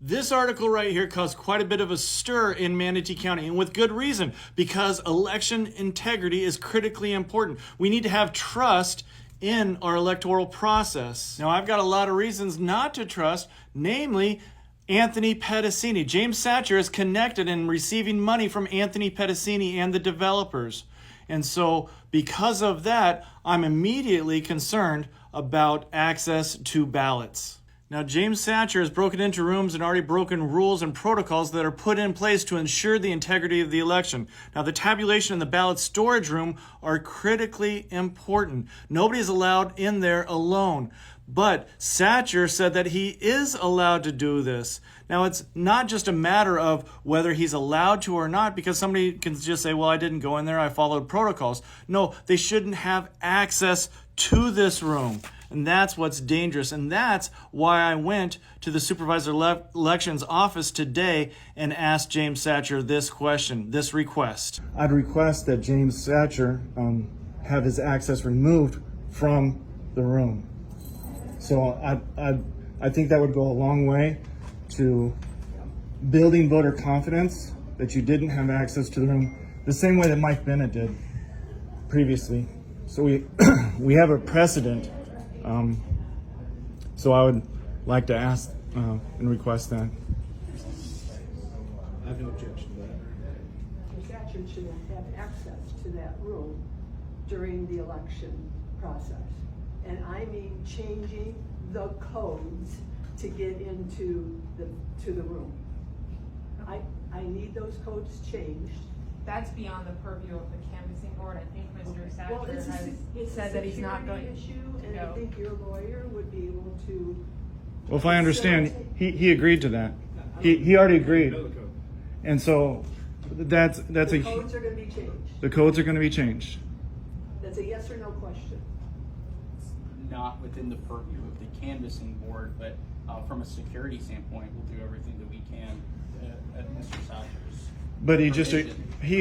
This article right here caused quite a bit of a stir in Manatee County, and with good reason, because election integrity is critically important. We need to have trust in our electoral process. Now, I've got a lot of reasons not to trust, namely Anthony Pedicini. James Satcher is connected and receiving money from Anthony Pedicini and the developers. And so because of that, I'm immediately concerned about access to ballots. Now, James Satcher has broken into rooms and already broken rules and protocols that are put in place to ensure the integrity of the election. Now, the tabulation and the ballot storage room are critically important. Nobody is allowed in there alone. But Satcher said that he is allowed to do this. Now, it's not just a matter of whether he's allowed to or not, because somebody can just say, well, I didn't go in there, I followed protocols. No, they shouldn't have access to this room. And that's what's dangerous. And that's why I went to the Supervisor of Elections Office today and asked James Satcher this question, this request. I'd request that James Satcher have his access removed from the room. So I think that would go a long way to building voter confidence that you didn't have access to the room, the same way that Mike Bennett did previously. So we have a precedent. So I would like to ask and request that. I have no objection to that. Satcher should have access to that room during the election process. And I mean changing the codes to get into the room. I need those codes changed. That's beyond the purview of the canvassing board. I think Mr. Satcher Well, has said that he's not going issue, and No. I think your lawyer would be able to. Well, if I understand, he agreed to that. He already agreed. Know the code. And so that's The codes are going to be changed. the codes are going to be changed. That's a yes or no question. Not within the purview of the canvassing board, but from a security standpoint, we'll do everything that we can at Mr. Satcher's. But he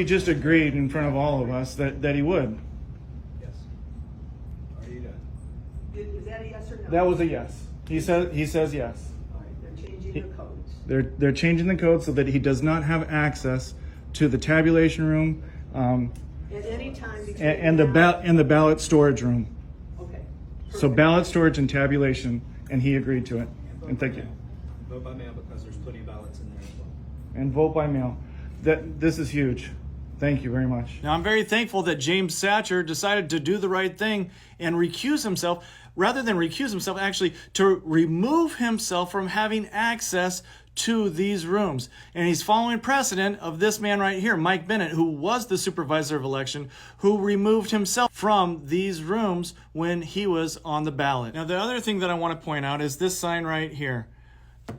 just agreed in front of all of us that he would. Yes. Are you done? Is that a yes or no? That was a yes. He says yes. All right, they're changing the codes. They're changing the code so that he does not have access to the tabulation room At any time between. and the ballot storage room. Okay. So perfect. ballot storage and tabulation, and he agreed to it. And thank you. Vote by mail because there's plenty of ballots in there as well. And vote by mail. This is huge. Thank you very much. Now, I'm very thankful that James Satcher decided to do the right thing and recuse himself, rather than recuse himself, actually to remove himself from having access to these rooms. And he's following precedent of this man right here, Mike Bennett, who was the supervisor of election, who removed himself from these rooms when he was on the ballot. Now, the other thing that I want to point out is this sign right here.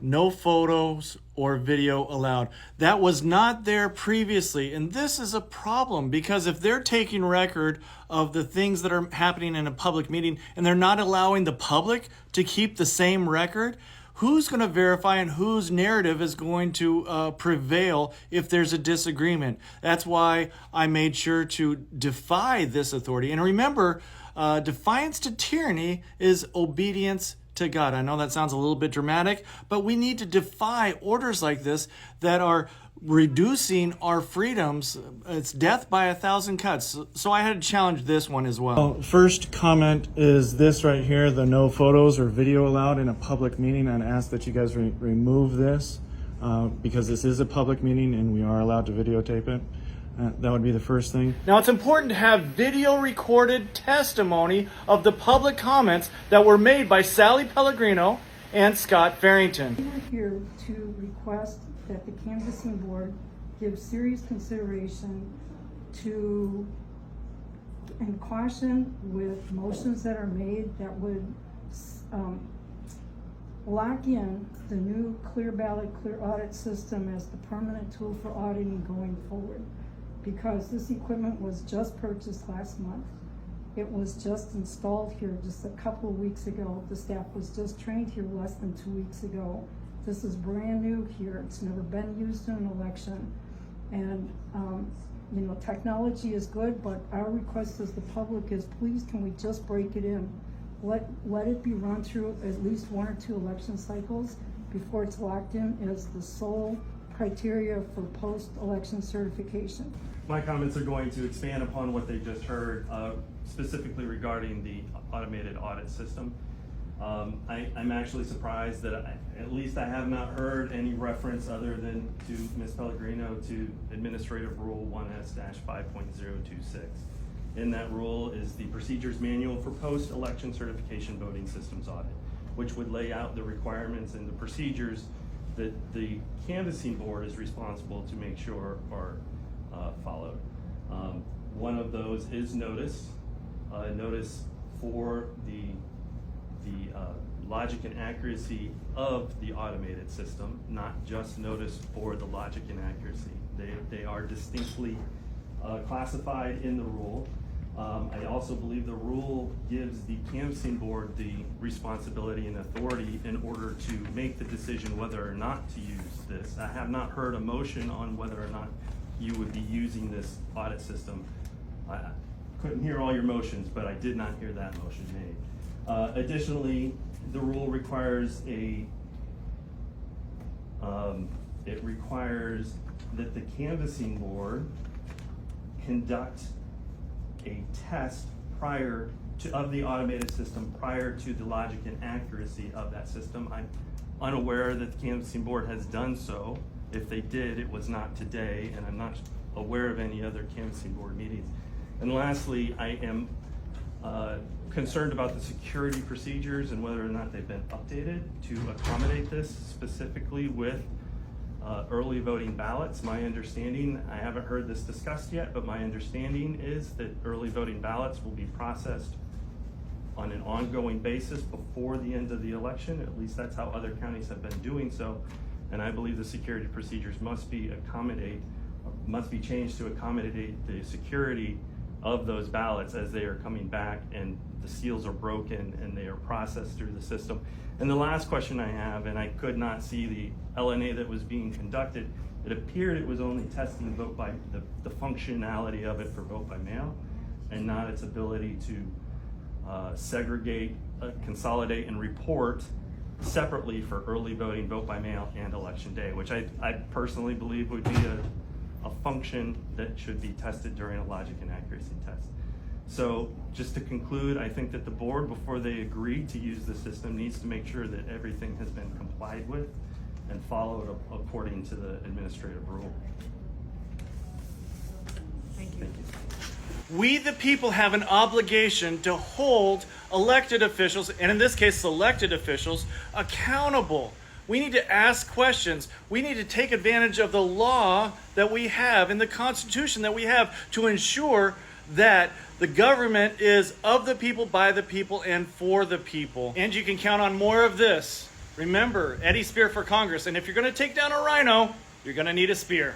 No photos or video allowed. That was not there previously, and this is a problem because if they're taking record of the things that are happening in a public meeting and they're not allowing the public to keep the same record, who's going to verify and whose narrative is going to prevail if there's a disagreement? That's why I made sure to defy this authority. And remember, defiance to tyranny is obedience to God. I know that sounds a little bit dramatic, but we need to defy orders like this that are reducing our freedoms. It's death by 1,000 cuts. So I had to challenge this one as well. First comment is this right here, the no photos or video allowed in a public meeting. And ask that you guys remove this because this is a public meeting and we are allowed to videotape it. That would be the first thing. Now, it's important to have video recorded testimony of the public comments that were made by Sally Pellegrino and Scott Farrington. We're here to request that the canvassing board give serious consideration to and caution with motions that are made that would lock in the new clear ballot, clear audit system as the permanent tool for auditing going forward. Because this equipment was just purchased last month. It was just installed here just a couple of weeks ago. The staff was just trained here less than 2 weeks ago. This is brand new here. It's never been used in an election. And technology is good, but our request as the public is, please, can we just break it in? Let it be run through at least 1 or 2 election cycles, before it's locked in as the sole criteria for post-election certification. My comments are going to expand upon what they just heard, specifically regarding the automated audit system. I'm actually surprised that at least I have not heard any reference other than to Ms. Pellegrino to Administrative Rule 1S-5.026. In that rule is the procedures manual for post-election certification voting systems audit, which would lay out the requirements and the procedures that the canvassing board is responsible to make sure are followed. One of those is notice for the logic and accuracy of the automated system, not just notice for the logic and accuracy. They are distinctly classified in the rule. I also believe the rule gives the canvassing board the responsibility and authority in order to make the decision whether or not to use this. I have not heard a motion on whether or not you would be using this audit system. I couldn't hear all your motions, but I did not hear that motion made. Additionally, the rule requires it requires that the canvassing board conduct a test prior to of the automated system prior to the logic and accuracy of that system. I'm unaware that the canvassing board has done so. If they did, it was not today, and I'm not aware of any other canvassing board meetings. And lastly, I am concerned about the security procedures and whether or not they've been updated to accommodate this, specifically with early voting ballots. My understanding, I haven't heard this discussed yet, but my understanding is that early voting ballots will be processed on an ongoing basis before the end of the election. At least that's how other counties have been doing so. And I believe the security procedures must be changed to accommodate the security of those ballots as they are coming back and the seals are broken and they are processed through the system. And the last question I have, and I could not see the LNA that was being conducted, it appeared it was only testing vote by the functionality of it for vote by mail and not its ability to segregate, consolidate, and report separately for early voting, vote by mail, and election day, which I personally believe would be a function that should be tested during a logic and accuracy test. So just to conclude, I think that the board, before they agree to use the system, needs to make sure that everything has been complied with and followed according to the administrative rule. Thank you. We, the people, have an obligation to hold elected officials, and in this case, elected officials, accountable. We need to ask questions. We need to take advantage of the law that we have and the Constitution that we have to ensure that the government is of the people, by the people, and for the people. And you can count on more of this. Remember, Eddie Speir for Congress. And if you're going to take down a rhino, you're going to need a spear.